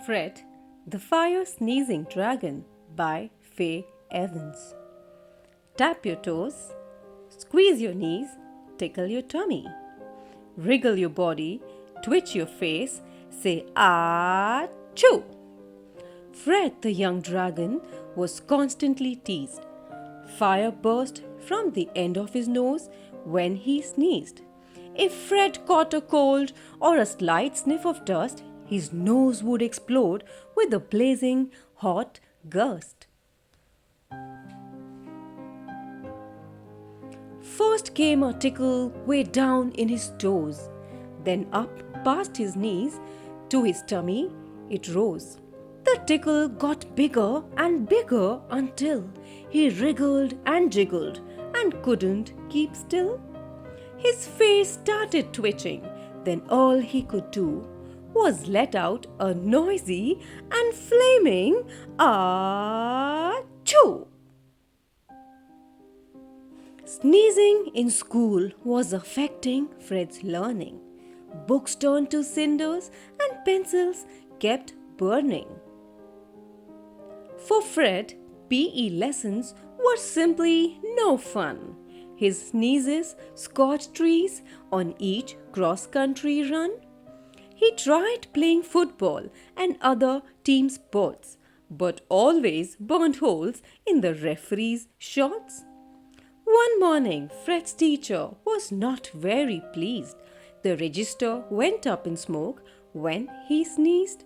Fred, the Fire Sneezing Dragon by Faye Evans. Tap your toes, squeeze your knees, tickle your tummy. Wriggle your body, twitch your face, say achoo. Fred the young dragon was constantly teased. Fire burst from the end of his nose when he sneezed. If Fred caught a cold or a slight sniff of dust, his nose would explode with a blazing hot gust. First came a tickle way down in his toes, then up past his knees to his tummy it rose. The tickle got bigger and bigger until he wriggled and jiggled and couldn't keep still. His face started twitching, then all he could do was let out a noisy and flaming achoo. Sneezing in school was affecting Fred's learning. Books turned to cinders and pencils kept burning. For Fred, PE lessons were simply no fun. His sneezes scorched trees on each cross-country run. He tried playing football and other team sports, but always burned holes in the referee's shorts. One morning, Fred's teacher was not very pleased. The register went up in smoke when he sneezed.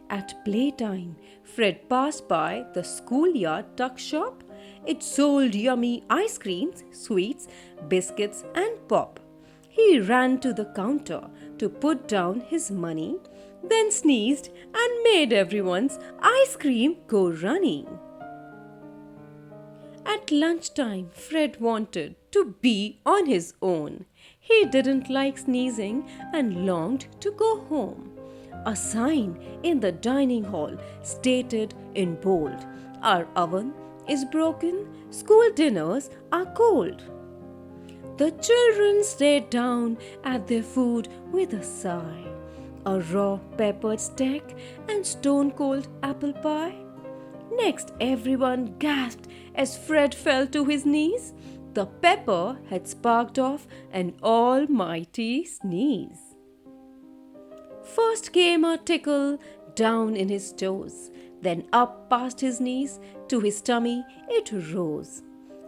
At playtime, Fred passed by the schoolyard tuck shop. It sold yummy ice creams, sweets, biscuits, and pop. He ran to the counter to put down his money, then sneezed and made everyone's ice cream go running. At lunchtime, Fred wanted to be on his own. He didn't like sneezing and longed to go home. A sign in the dining hall stated in bold, "Our oven is broken, school dinners are cold." The children stared down at their food with a sigh. A raw peppered steak and stone-cold apple pie. Next, everyone gasped as Fred fell to his knees. The pepper had sparked off an almighty sneeze. First came a tickle down in his toes, then up past his knees to his tummy it rose.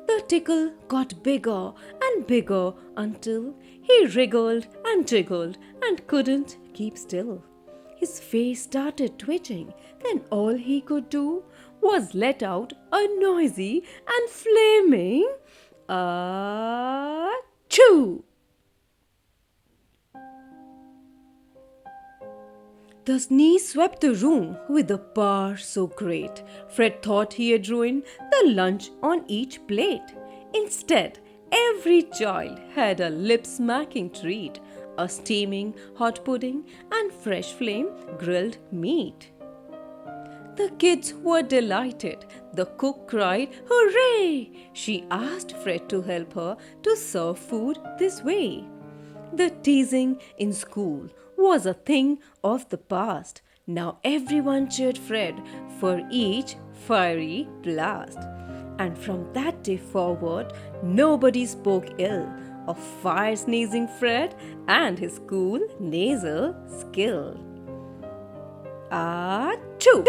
The tickle got bigger and bigger until he wriggled and jiggled and couldn't keep still. His face started twitching, then all he could do was let out a noisy and flaming achoo. The sneeze swept the room with a power so great, Fred thought he had ruined the lunch on each plate. Instead, every child had a lip-smacking treat, a steaming hot pudding and fresh flame grilled meat. The kids were delighted. The cook cried, "Hooray!" She asked Fred to help her to serve food this way. The teasing in school was a thing of the past. Now everyone cheered Fred for each fiery blast. And from that day forward, nobody spoke ill of fire-sneezing Fred and his cool nasal skill. Achoo!